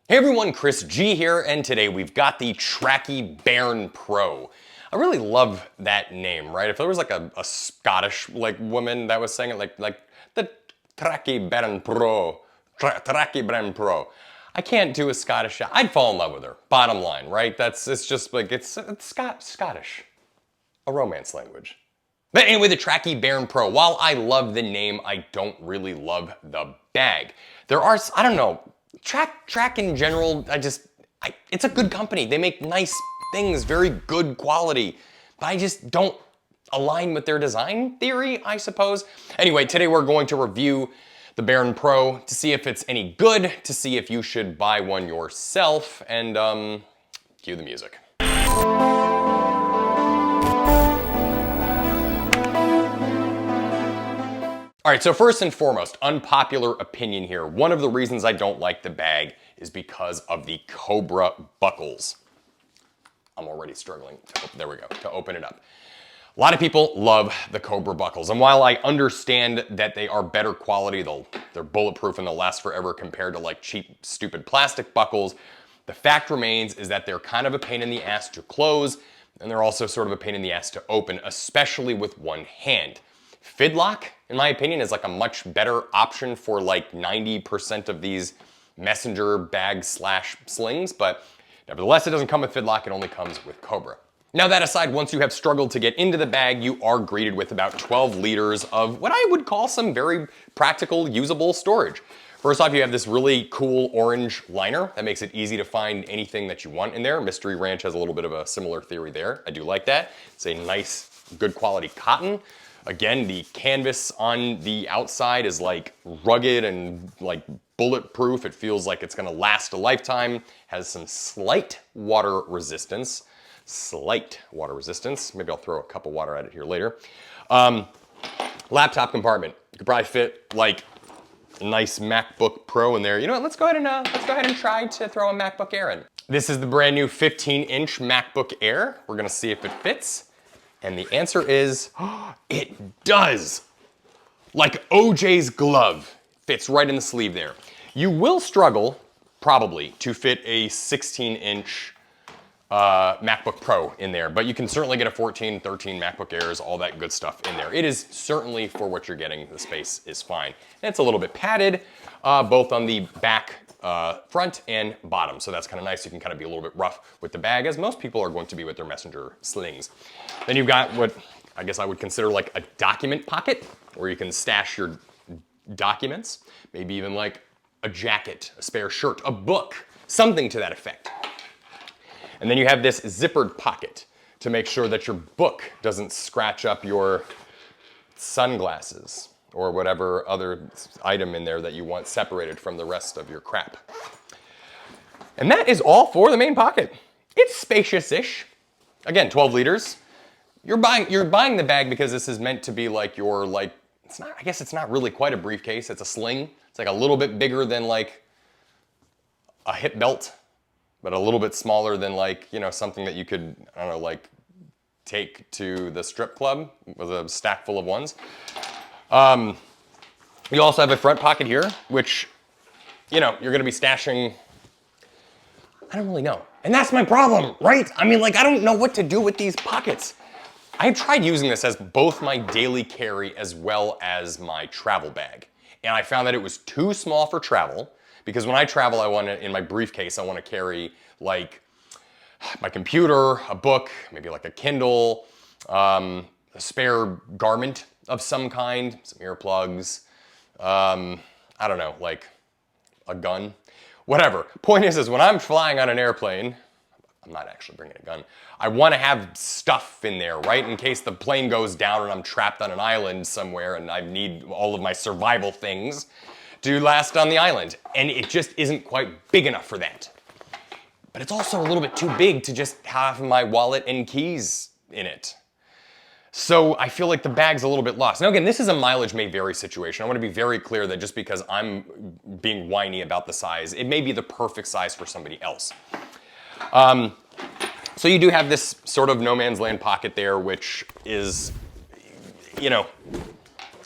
Hey everyone, Chris G here, and today we've got the Tracky Bairn Pro. I really love that name, right? If there was like a Scottish woman that was saying it like the Tracky Bairn Pro, Tracky Bairn Pro. I can't do a Scottish, I'd fall in love with her, bottom line, right? It's just like, it's Scottish, a romance language. But anyway, the Tracky Bairn Pro, while I love the name, I don't really love the bag. There are, I don't know, Track in general, it's a good company. They make nice things, very good quality, but I just don't align with their design theory, I suppose. Anyway, today we're going to review the Bairn Pro to see if it's any good, to see if you should buy one yourself, and cue the music. All right, so first and foremost, unpopular opinion here. One of the reasons I don't like the bag is because of the Cobra buckles. I'm already struggling, there we go, to open it up. A lot of people love the Cobra buckles, and while I understand that they are better quality, they're bulletproof and they'll last forever compared to like cheap, stupid plastic buckles, the fact remains is that they're kind of a pain in the ass to close, and they're also sort of a pain in the ass to open, especially with one hand. Fidlock, in my opinion, is like a much better option for like 90% of these messenger bag slash slings, but nevertheless, it doesn't come with Fidlock, it only comes with Cobra. Now that aside, once you have struggled to get into the bag, you are greeted with about 12 liters of what I would call some very practical, usable storage. First off, you have this really cool orange liner that makes it easy to find anything that you want in there. Mystery Ranch has a little bit of a similar theory there. I do like that. It's a nice, good quality cotton. Again, the canvas on the outside is like rugged and like bulletproof. It feels like it's gonna last a lifetime. Has some slight water resistance. Maybe I'll throw a cup of water at it here later. Laptop compartment. You could probably fit like a nice MacBook Pro in there. You know what, let's go ahead and try to throw a MacBook Air in. This is the brand new 15-inch MacBook Air. We're gonna see if it fits. And the answer is, it does. Like OJ's glove, fits right in the sleeve there. You will struggle, probably, to fit a 16-inch MacBook Pro in there, but you can certainly get a 14, 13 MacBook Airs, all that good stuff in there. It is certainly, for what you're getting, the space is fine. And it's a little bit padded, both on the back, front and bottom. So that's kind of nice. You can kind of be a little bit rough with the bag, as most people are going to be with their messenger slings. Then you've got what I guess I would consider like a document pocket, where you can stash your documents, maybe even like a jacket, a spare shirt, a book, something to that effect. And then you have this zippered pocket to make sure that your book doesn't scratch up your sunglasses or whatever other item in there that you want separated from the rest of your crap. And that is all for the main pocket. It's spacious-ish. Again, 12 liters. You're buying the bag because this is meant to be like your, I guess it's not really quite a briefcase, it's a sling. It's like a little bit bigger than like a hip belt, but a little bit smaller than like, you know, something that you could, I don't know, like take to the strip club with a stack full of ones. You also have a front pocket here, which, you know, you're gonna be stashing, I don't really know. And that's my problem, right? I mean, like, I don't know what to do with these pockets. I tried using this as both my daily carry as well as my travel bag. And I found that it was too small for travel, because when I travel, in my briefcase, I wanna carry like my computer, a book, maybe like a Kindle, a spare garment of some kind, some earplugs, I don't know, like a gun, whatever. Point is when I'm flying on an airplane, I'm not actually bringing a gun, I want to have stuff in there, right? In case the plane goes down and I'm trapped on an island somewhere and I need all of my survival things to last on the island. And it just isn't quite big enough for that. But it's also a little bit too big to just have my wallet and keys in it. So I feel like the bag's a little bit lost. Now again, this is a mileage may vary situation. I want to be very clear that just because I'm being whiny about the size, it may be the perfect size for somebody else. So you do have this sort of no man's land pocket there, which is, you know,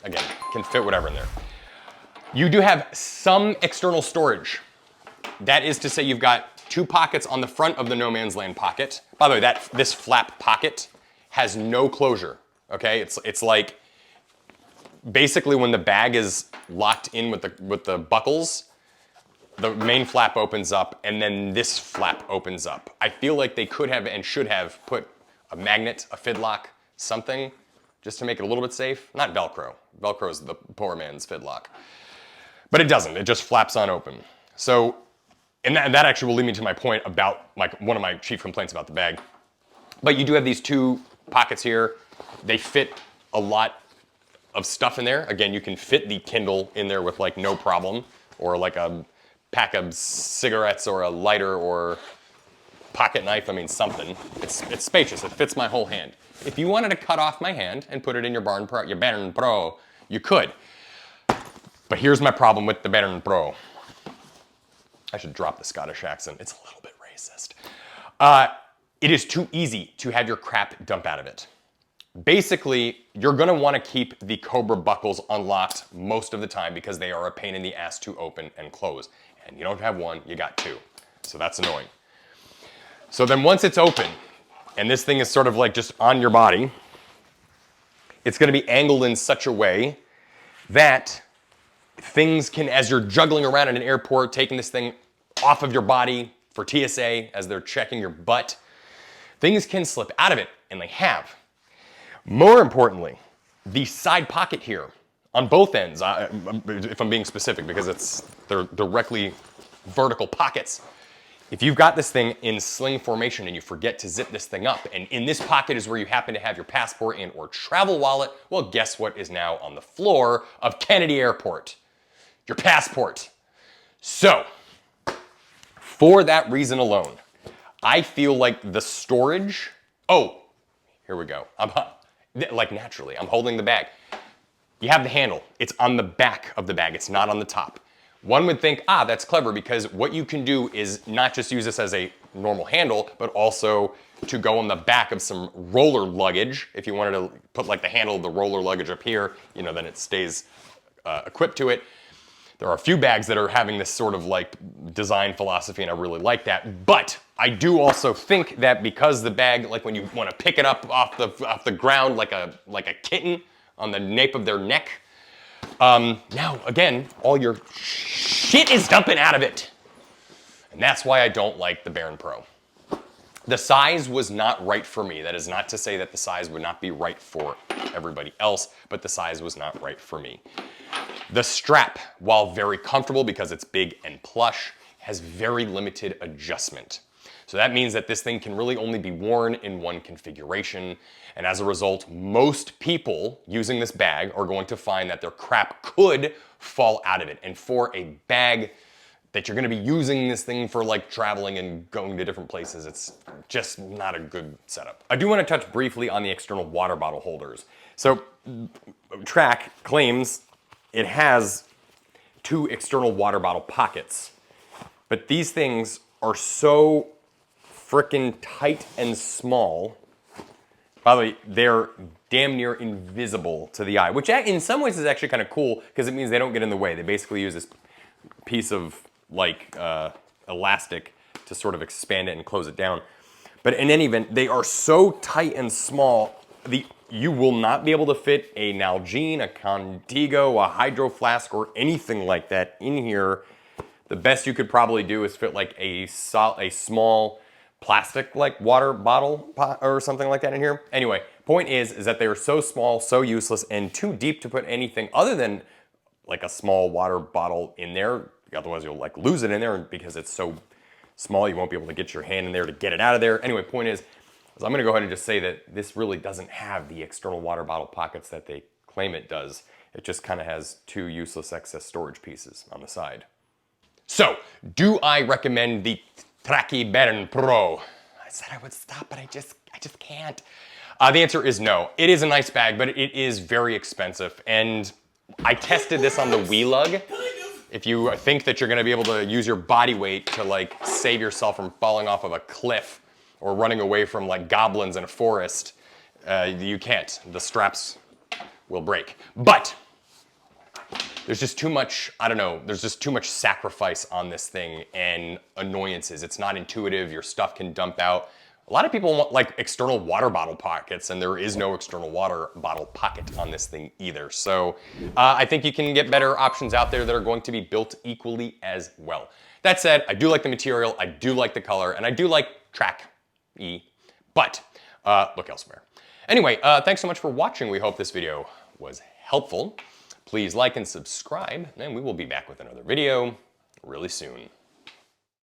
again, can fit whatever in there. You do have some external storage That is to say you've got 2 pockets on the front of the No Man's Land pocket. By the way, this flap pocket has no closure, okay? It's like, basically when the bag is locked in with the buckles, the main flap opens up and then this flap opens up. I feel like they could have and should have put a magnet, a fidlock, something, just to make it a little bit safe. Not Velcro. Velcro is the poor man's fidlock. But it doesn't, it just flaps on open. So, and that actually will lead me to my point about one of my chief complaints about the bag. But you do have these 2 pockets here. They fit a lot of stuff in there. Again, you can fit the Kindle in there with like no problem, or like a pack of cigarettes or a lighter or pocket knife, I mean something. It's spacious, it fits my whole hand. If you wanted to cut off my hand and put it in your Barn Pro, you could. But here's my problem with the Barn Pro. I should drop the Scottish accent, it's a little bit racist. It is too easy to have your crap dump out of it. Basically, you're gonna wanna keep the Cobra buckles unlocked most of the time because they are a pain in the ass to open and close. And you don't have 1, you got 2. So that's annoying. So then once it's open, and this thing is sort of like just on your body, it's gonna be angled in such a way that things can, as you're juggling around in an airport, taking this thing off of your body for TSA as they're checking your butt, things can slip out of it, and they have. More importantly, the side pocket here, on both ends, if I'm being specific, because they're directly vertical pockets. If you've got this thing in sling formation and you forget to zip this thing up, and in this pocket is where you happen to have your passport and or travel wallet, well, guess what is now on the floor of Kennedy Airport? Your passport. So, for that reason alone, I feel like the storage, oh, here we go. Like naturally, I'm holding the bag. You have the handle. It's on the back of the bag. It's not on the top. One would think, that's clever, because what you can do is not just use this as a normal handle, but also to go on the back of some roller luggage. If you wanted to put like the handle of the roller luggage up here, then it stays equipped to it. There are a few bags that are having this sort of like design philosophy, and I really like that. But I do also think that because the bag, like when you want to pick it up off the ground like a kitten on the nape of their neck, now again, all your shit is dumping out of it. And that's why I don't like the Barn Pro. The size was not right for me. That is not to say that the size would not be right for everybody else, but the size was not right for me. The strap, while very comfortable because it's big and plush, has very limited adjustment. So that means that this thing can really only be worn in one configuration, and as a result, most people using this bag are going to find that their crap could fall out of it. And for a bag that you're gonna be using this thing for like traveling and going to different places, it's just not a good setup. I do wanna touch briefly on the external water bottle holders. So Track claims it has 2 external water bottle pockets, but these things are so frickin' tight and small. By the way, they're damn near invisible to the eye, which in some ways is actually kind of cool because it means they don't get in the way. They basically use this piece of like elastic to sort of expand it and close it down. But in any event, they are so tight and small, you will not be able to fit a Nalgene, a Contigo, a Hydro Flask, or anything like that in here. The best you could probably do is fit like a small plastic like water bottle or something like that in here. Anyway, point is that they are so small, so useless, and too deep to put anything other than like a small water bottle in there. Otherwise you'll like lose it in there, and because it's so small you won't be able to get your hand in there to get it out of there. Anyway, point is I'm gonna go ahead and just say that this really doesn't have the external water bottle pockets that they claim it does. It just kind of has 2 useless excess storage pieces on the side. So, do I recommend the Traki Barn Pro? I said I would stop, but I just can't. The answer is no. It is a nice bag, but it is very expensive. And I tested this on the WeLug. If you think that you're gonna be able to use your body weight to like save yourself from falling off of a cliff or running away from like goblins in a forest, you can't. The straps will break. But there's just too much, I don't know, there's just too much sacrifice on this thing and annoyances. It's not intuitive, your stuff can dump out. A lot of people want like external water bottle pockets, and there is no external water bottle pocket on this thing either. So I think you can get better options out there that are going to be built equally as well. That said, I do like the material, I do like the color, and I do like Track E, but look elsewhere. Anyway, thanks so much for watching. We hope this video was helpful. Please like and subscribe, and we will be back with another video really soon.